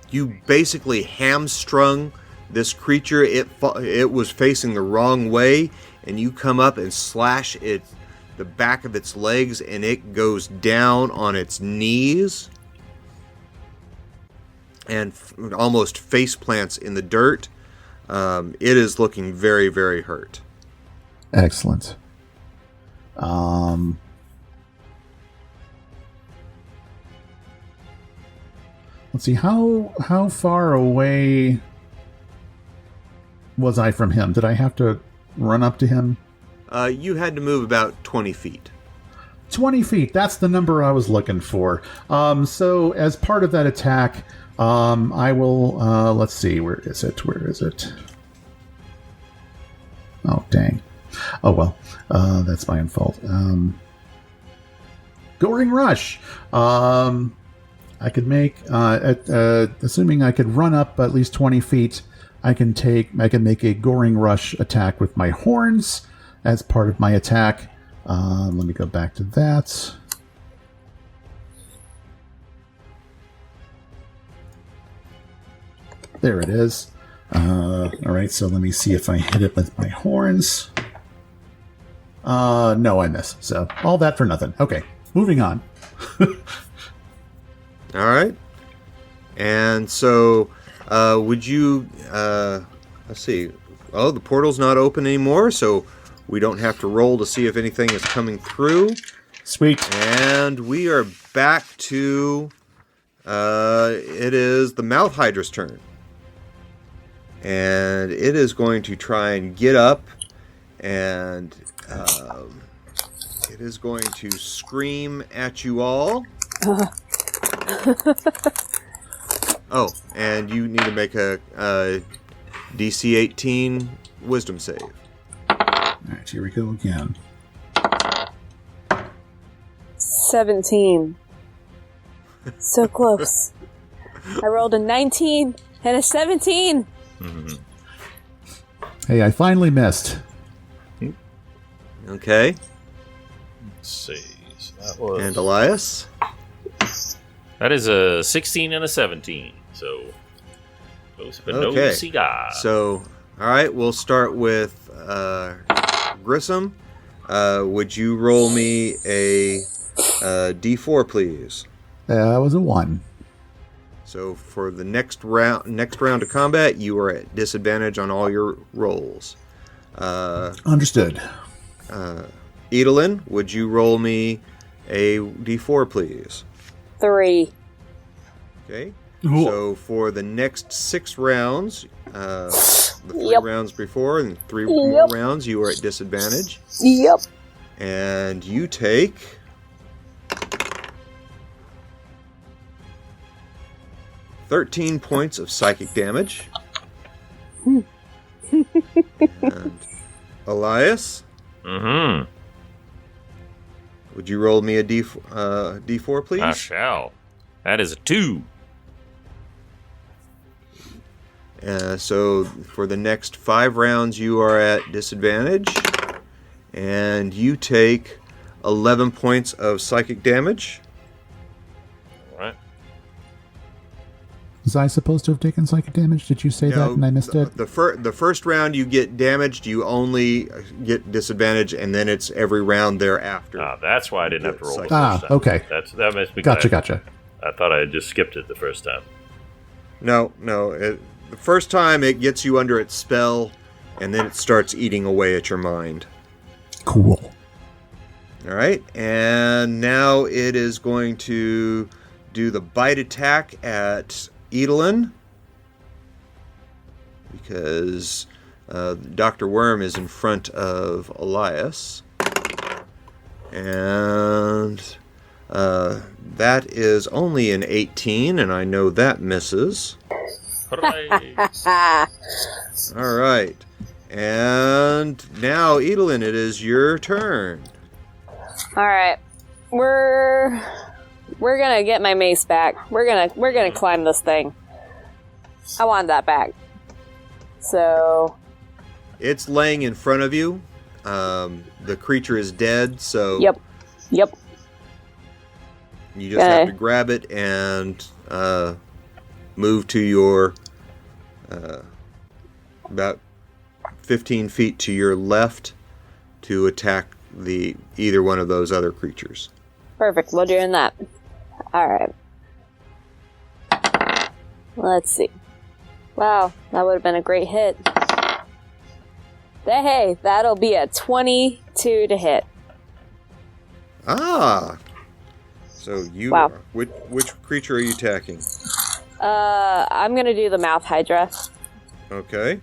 you basically hamstrung this creature. It was facing the wrong way, and you come up and slash the back of its legs, and it goes down on its knees and almost face plants in the dirt. It is looking very, very hurt. Excellent. Let's see, how far away was I from him? Did I have to run up to him? You had to move about 20 feet. 20 feet, that's the number I was looking for. So as part of that attack, I will, let's see, where is it? Oh, dang. Oh, well, that's my own fault. Goring Rush. I could make, assuming I could run up at least 20 feet, I can make a Goring Rush attack with my horns as part of my attack. Let me go back to that. There it is. All right, so let me see if I hit it with my horns. No, I miss. So all that for nothing. Okay, moving on. All right. And so, would you, let's see. Oh, the portal's not open anymore, so we don't have to roll to see if anything is coming through. Sweet. And we are back to, it is the Mouth Hydra's turn. And it is going to try and get up, and it is going to scream at you all. Oh, and you need to make a DC 18 Wisdom save. Alright, here we go again. 17. So close. I rolled a 19 and a 17. Mm-hmm. Hey, I finally missed. Okay. Let's see. So that was... And Elias? That is a 16 and a 17. So, no cigar. So, all right, we'll start with Grissom. Would you roll me a D4, please? That was a 1. So for the next round of combat, you are at disadvantage on all your rolls. Understood. Edalin, would you roll me a d4, please? 3. Okay. Cool. So for the next 6 rounds, the 3 Yep. rounds before and 3 more Yep. rounds, you are at disadvantage. Yep. And you take 13 points of psychic damage. And Elias, Mm-hmm. would you roll me a d4, please? I shall. That is a 2. So for the next 5 rounds, you are at disadvantage. And you take 11 points of psychic damage. All right. Was I supposed to have taken psychic damage? Did you say that and I missed it? The first round you get damaged, you only get disadvantage, and then it's every round thereafter. Ah, that's why I didn't have to roll the first Ah, time. okay. That must be Gotcha. I thought I had just skipped it the first time. No. The first time it gets you under its spell, and then it starts eating away at your mind. Cool. All right, and now it is going to do the bite attack at Edalin, because Dr. Worm is in front of Elias. And that is only an 18, and I know that misses. Hooray. All right. And now, Edalin, it is your turn. Alright. We're gonna get my mace back. We're gonna climb this thing. I want that back. So It's laying in front of you. The creature is dead, so Yep. you just have to grab it and move to your about 15 feet to your left to attack either one of those other creatures. Perfect, we're doing that. Alright. Let's see. Wow, that would have been a great hit. Hey, that'll be a 22 to hit. Ah! So you Wow. which creature are you attacking? I'm gonna do the mouth hydra. Okay.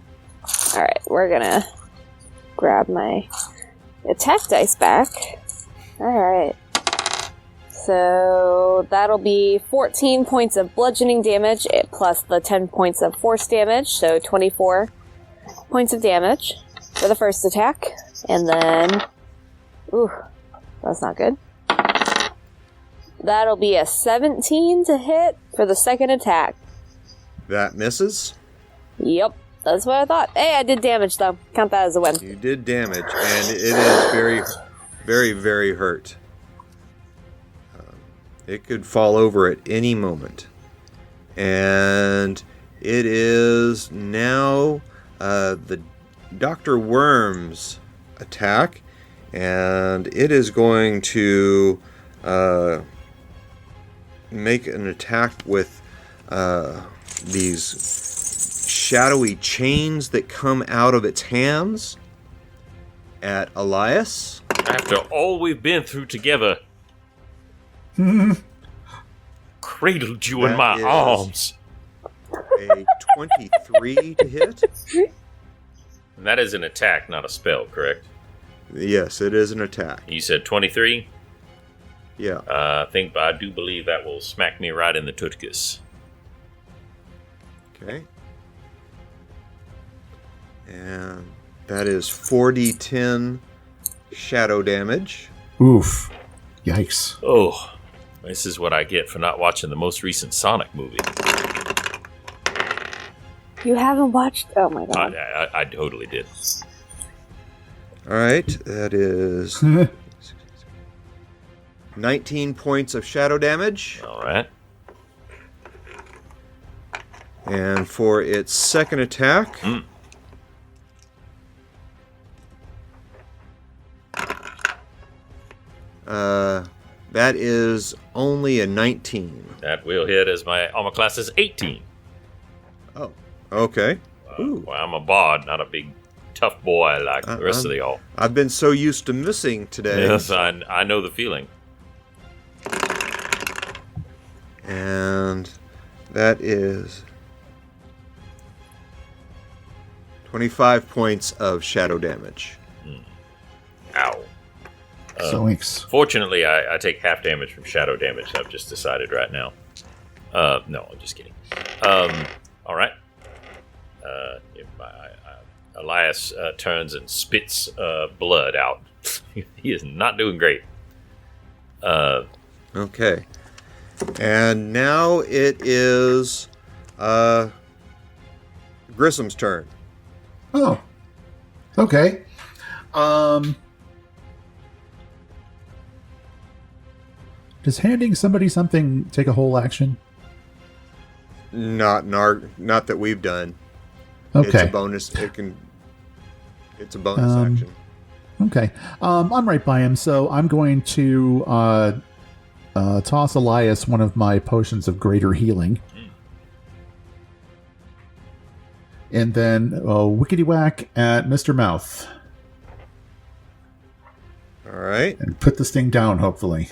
Alright, we're gonna grab my attack dice back. Alright. So that'll be 14 points of bludgeoning damage plus the 10 points of force damage, so 24 points of damage for the first attack. And then... Ooh, that's not good. That'll be a 17 to hit for the second attack. That misses. Yep, that's what I thought. Hey, I did damage though. Count that as a win. You did damage, and it is very, very, very hurt. It could fall over at any moment. And it is now the Dr. Worm's attack, and it is going to make an attack with these shadowy chains that come out of its hands at Elias. After all we've been through together, cradled you in That my is- arms. A 23 to hit. And that is an attack, not a spell, correct? Yes, it is an attack. You said 23? Yeah. I do believe that will smack me right in the tutkus. Okay. And that is 4d10 shadow damage. Oof. Yikes. Oh, this is what I get for not watching the most recent Sonic movie. You haven't watched... Oh my god. I totally did. All right, that is 19 points of shadow damage. All right. And for its second attack, that is only a 19. That will hit as my armor class is 18. Oh, okay. Ooh. Well, I'm a bard, not a big tough boy like the rest of y'all. I've been so used to missing today. Yes, I know the feeling. And that is 25 points of shadow damage. Ow. Zoinks. Fortunately, I take half damage from shadow damage. I've just decided right now. No, I'm just kidding. All right. Elias turns and spits blood out. He is not doing great. Okay. And now it is Grissom's turn. Oh. Okay. Does handing somebody something take a whole action? Not that we've done. Okay. It's a bonus. It's a bonus action. Okay. I'm right by him, so I'm going to toss Elias one of my potions of greater healing. And then wickety-whack at Mr. Mouth. All right. And put this thing down, hopefully.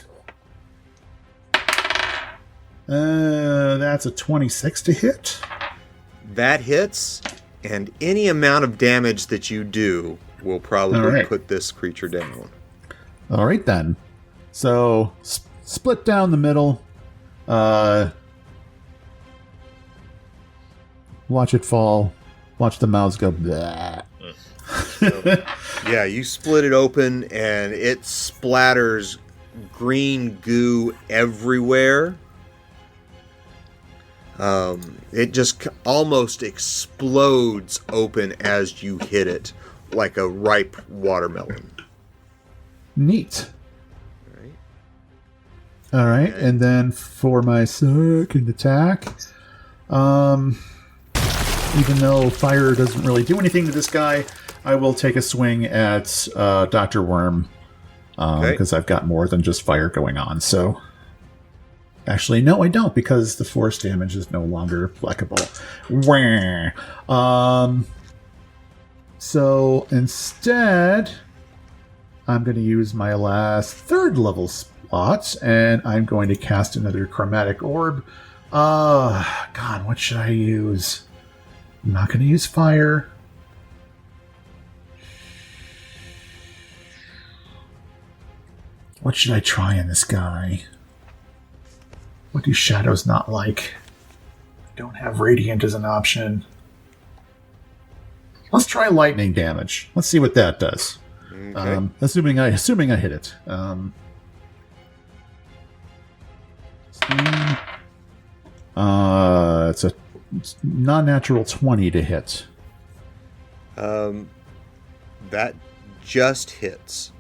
That's a 26 to hit. That hits, and any amount of damage that you do will probably put this creature down. All right, then. So, split down the middle. Watch it fall. Watch the mouths go bleh. So, yeah, you split it open, and it splatters green goo everywhere. It just almost explodes open as you hit it, like a ripe watermelon. Neat. All right. All right, and then for my second attack, even though fire doesn't really do anything to this guy, I will take a swing at Dr. Worm, because I've got more than just fire going on, so... Actually, no, I don't, because the force damage is no longer applicable. So instead, I'm going to use my last third level slot, and I'm going to cast another chromatic orb. God, what should I use? I'm not going to use fire. What should I try in this guy? What do shadows not like? Don't have radiant as an option. Let's try lightning damage. Let's see what that does. Okay. Assuming I hit it. It's a non-natural 20 to hit. That just hits.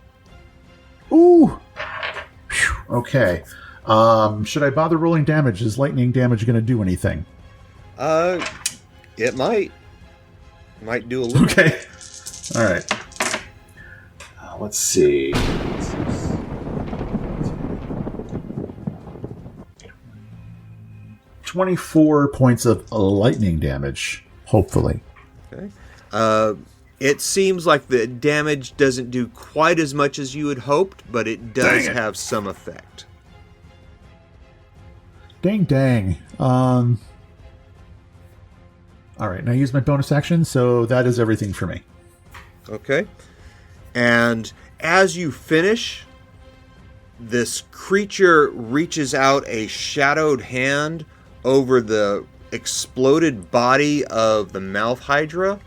Ooh. Whew. Okay. Should I bother rolling damage? Is lightning damage going to do anything? It might. Might do a little. Okay. All right. Let's see. 24 points of lightning damage, hopefully. Okay. It seems like the damage doesn't do quite as much as you had hoped, but it does have some effect. Dang. All right, now use my bonus action, so that is everything for me. Okay. And as you finish, this creature reaches out a shadowed hand over the exploded body of the mouth hydra.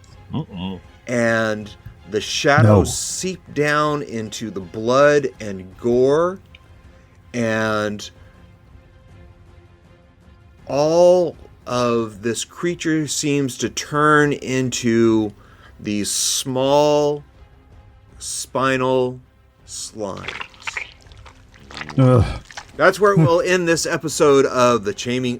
And the shadows seep down into the blood and gore, and all of this creature seems to turn into these small spinal slimes. Ugh. That's where we'll end this episode of the Chafing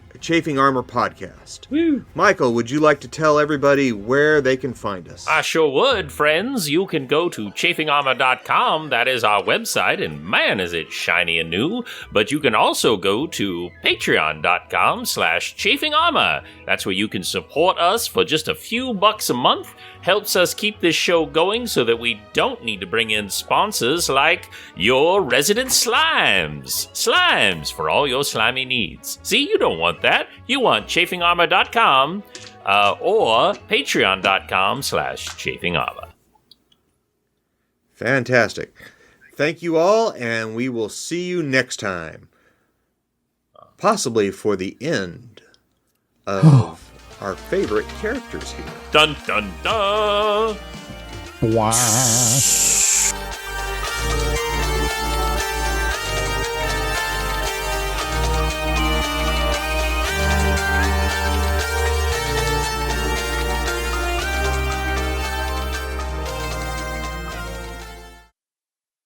Armor podcast. Woo. Michael, would you like to tell everybody where they can find us? I sure would, friends. You can go to chafingarmor.com. That is our website, and man, is it shiny and new. But you can also go to patreon.com/chafingarmor. That's where you can support us for just a few bucks a month. helps us keep this show going so that we don't need to bring in sponsors like your resident slimes. Slimes for all your slimy needs. See, you don't want that. You want chafingarmor.com or patreon.com/chafingarmor. Fantastic. Thank you all, and we will see you next time. Possibly for the end of our favorite characters here. Dun dun dun! Wow.